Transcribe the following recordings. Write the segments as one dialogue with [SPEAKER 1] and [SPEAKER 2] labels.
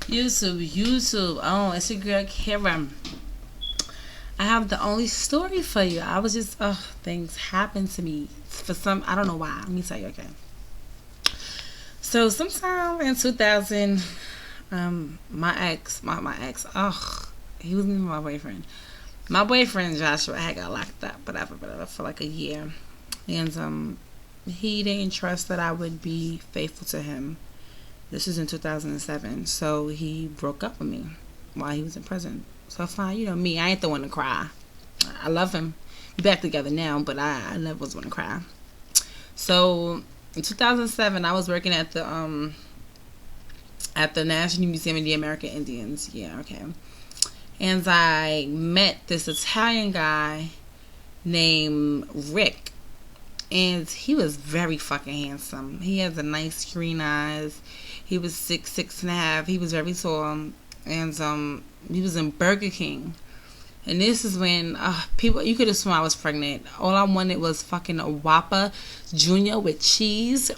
[SPEAKER 1] YouTube. Oh, it's your girl Karen. I have the only story for you. I was just, things happened to me for some. I don't know why. Let me tell you. Okay. So sometime in 2000, my ex, he wasn't even my boyfriend. My boyfriend Joshua had got locked up, whatever, for like a year, and he didn't trust that I would be faithful to him. This was in 2007, so he broke up with me while he was in prison. So fine, me, I ain't the one to cry. I love him. We back together now, but I never was one to cry. So in 2007, I was working at the National Museum of the American Indians. Yeah, okay. And I met this Italian guy named Rick, and he was very fucking handsome. He has a nice green eyes. He was 6'6.5". He was very tall, and he was in Burger King. And this is when people, you could have sworn I was pregnant. All I wanted was fucking a Whopper Junior with cheese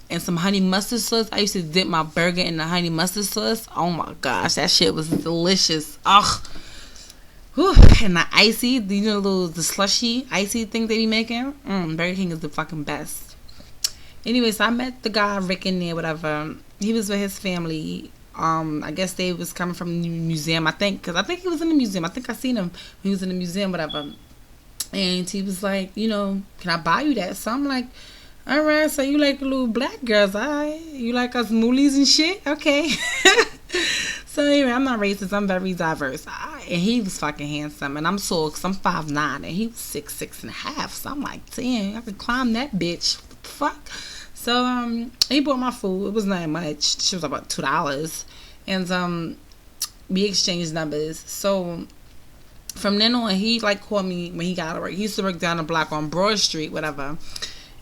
[SPEAKER 1] and some honey mustard sauce. I used to dip my burger in the honey mustard sauce. Oh my gosh, that shit was delicious. Ugh. Whew. And the icy, the slushy icy thing they be making. Burger King is the fucking best. Anyways, I met the guy Rick in there, whatever. He was with his family. I guess they was coming from the museum, because I think he was in the museum. I think I seen him when he was in the museum, whatever. And he was like, can I buy you that? So I'm like, all right, so you like little black girls, all right? You like us moolies and shit? Okay. So anyway, I'm not racist. I'm very diverse. And he was fucking handsome. And I'm tall because I'm 5'9", and he was 6'6.5". So I'm like, damn, I could climb that bitch. What the fuck? So he bought my food. It was not much. She was about $2. And we exchanged numbers. So from then on, he called me when he got out of work. He used to work down the block on Broad Street, whatever.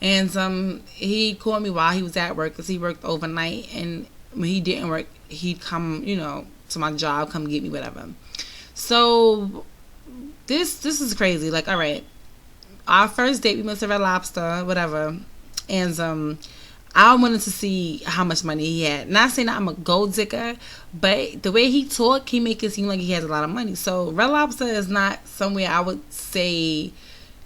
[SPEAKER 1] And he called me while he was at work because he worked overnight. And when he didn't work, he'd come, to my job, come get me, whatever. So this is crazy. Like, all right, our first date, we went to Red Lobster, whatever. And I wanted to see how much money he had. Not saying that I'm a gold digger, but the way he talked, he make it seem like he has a lot of money. So Red Lobster is not somewhere I would say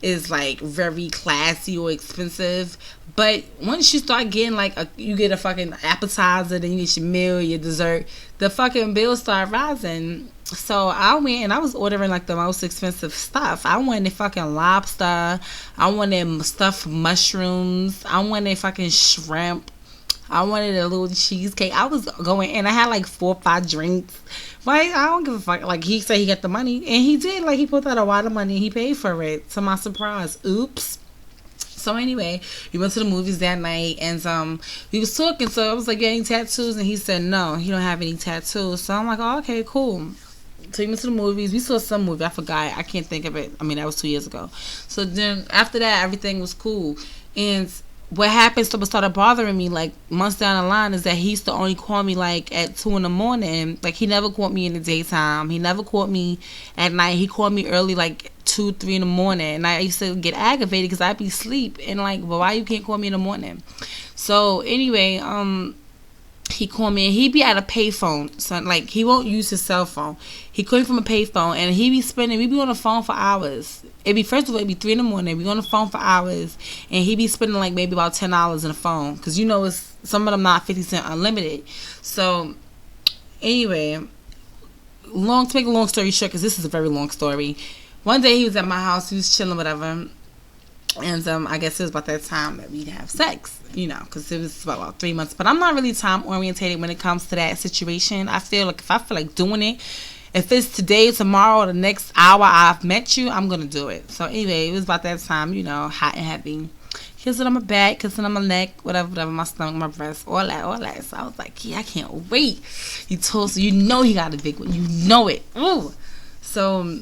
[SPEAKER 1] is like very classy or expensive. But once you start getting you get a fucking appetizer, then you get your meal, your dessert, the fucking bills start rising. So I went and I was ordering the most expensive stuff. I wanted fucking lobster. I wanted stuffed mushrooms. I wanted fucking shrimp. I wanted a little cheesecake. I was going and I had 4 or 5 drinks. But I don't give a fuck. He said he got the money, and he did. He put out a lot of money and he paid for it. To my surprise. Oops. So anyway, we went to the movies that night, and we was talking. So I was like, "You got any tattoos?" And he said, "No, he don't have any tattoos." So I'm like, "Oh, okay, cool." So we went to the movies. We saw some movie. I forgot. I can't think of it. I mean, that was 2 years ago. So then after that, everything was cool. And what happened started bothering me months down the line is that he used to only call me at 2 in the morning. He never called me in the daytime. He never called me at night. He called me early 2, 3 in the morning. And I used to get aggravated because I'd be asleep. And well, why you can't call me in the morning? So anyway, he called me and he be at a payphone. So he won't use his cell phone. He called me from a payphone and we be on the phone for hours. First of all, it'd be 3 in the morning. We on the phone for hours, and he be spending maybe about $10 in the phone, because it's some of them not 50 cent unlimited. So anyway, to make a long story short, because this is a very long story. One day he was at my house, he was chilling, whatever, and I guess it was about that time that we'd have sex, because it was about 3 months. But I'm not really time orientated when it comes to that situation. I feel if I feel like doing it, if it's today, tomorrow, or the next hour I've met you, I'm going to do it. So anyway, it was about that time, hot and heavy. Kissing on my back, kissing on my neck, whatever, my stomach, my breast, all that. So I was like, yeah, I can't wait. He told, so he got a big one. You know it. Ooh. So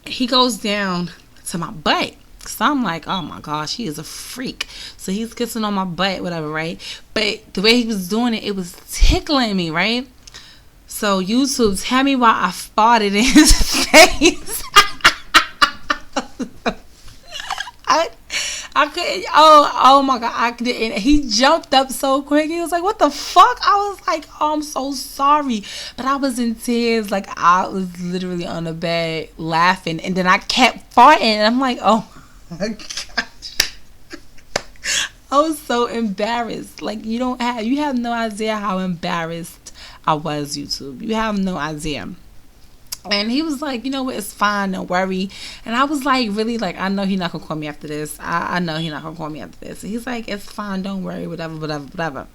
[SPEAKER 1] he goes down to my butt. So I'm like, oh my gosh, he is a freak. So he's kissing on my butt, whatever, right? But the way he was doing it, it was tickling me, right? So YouTube, tell me why I farted in his face. I I couldn't. Oh my god! I couldn't. He jumped up so quick. He was like, "What the fuck?" I was like, "Oh, I'm so sorry," but I was in tears. Like I was literally on the bed laughing, and then I kept farting. And I'm like, "Oh my god!" I was so embarrassed. Like you have no idea how embarrassed I was. YouTube, you have no idea. And he was like, you know what, it's fine, don't worry. And I was like, really, like, I know he's not gonna call me after this. I know he's not gonna call me after this. And he's like, it's fine, don't worry, whatever, whatever, whatever.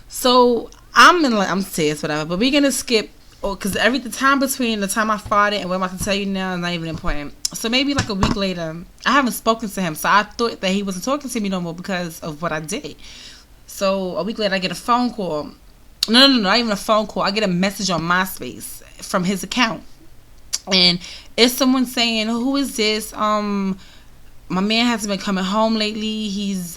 [SPEAKER 1] So I'm serious, whatever. But we're gonna skip, because the time between the time I farted and what I'm about to tell you now is not even important. So maybe like a week later, I haven't spoken to him. So I thought that he wasn't talking to me no more because of what I did. So a week later, I get a phone call. No, not even a phone call. I get a message on MySpace from his account, and it's someone saying, "Who is this? My man hasn't been coming home lately. He's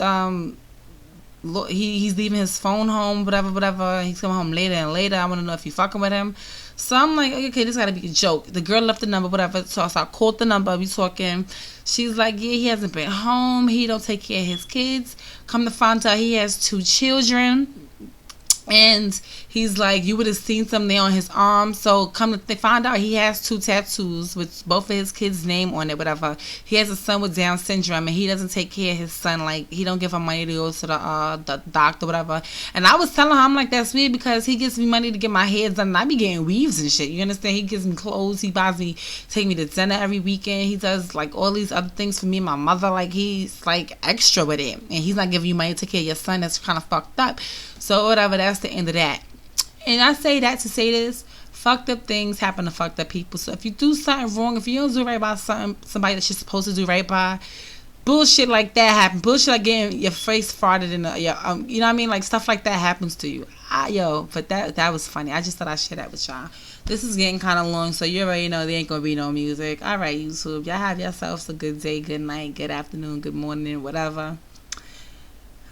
[SPEAKER 1] he's leaving his phone home, whatever, whatever. He's coming home later and later. I want to know if you fucking with him." So I'm like, okay, this gotta be a joke. The girl left the number, whatever. So I called the number. We talking. She's like, yeah, he hasn't been home. He don't take care of his kids. Come to find out, he has 2 children. And he's like, you would have seen something on his arm. So they find out he has 2 tattoos with both of his kids' name on it, whatever. He has a son with Down syndrome, and he doesn't take care of his son. Like, he don't give him money to go to the doctor, whatever. And I was telling her, I'm like, that's weird because he gives me money to get my hair done. And I be getting weaves and shit. You understand? He gives me clothes. He buys me, take me to dinner every weekend. He does like all these other things for me and my mother. Like, he's like extra with it, and he's not giving you money to take care of your son. That's kind of fucked up. So whatever, that's the end of that. And I say that to say this: fucked up things happen to fucked up people. So if you do something wrong, if you don't do right by somebody that you're supposed to do right by, bullshit like that happen. Bullshit like getting your face farted in you know what I mean? Like stuff like that happens to you. But that was funny. I just thought I'd share that with y'all. This is getting kind of long, so you already know there ain't gonna be no music. All right, YouTube, y'all have yourselves a good day, good night, good afternoon, good morning, whatever.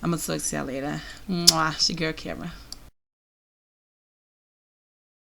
[SPEAKER 1] I'm gonna talk to y'all later. Mwah, it's your girl Kara.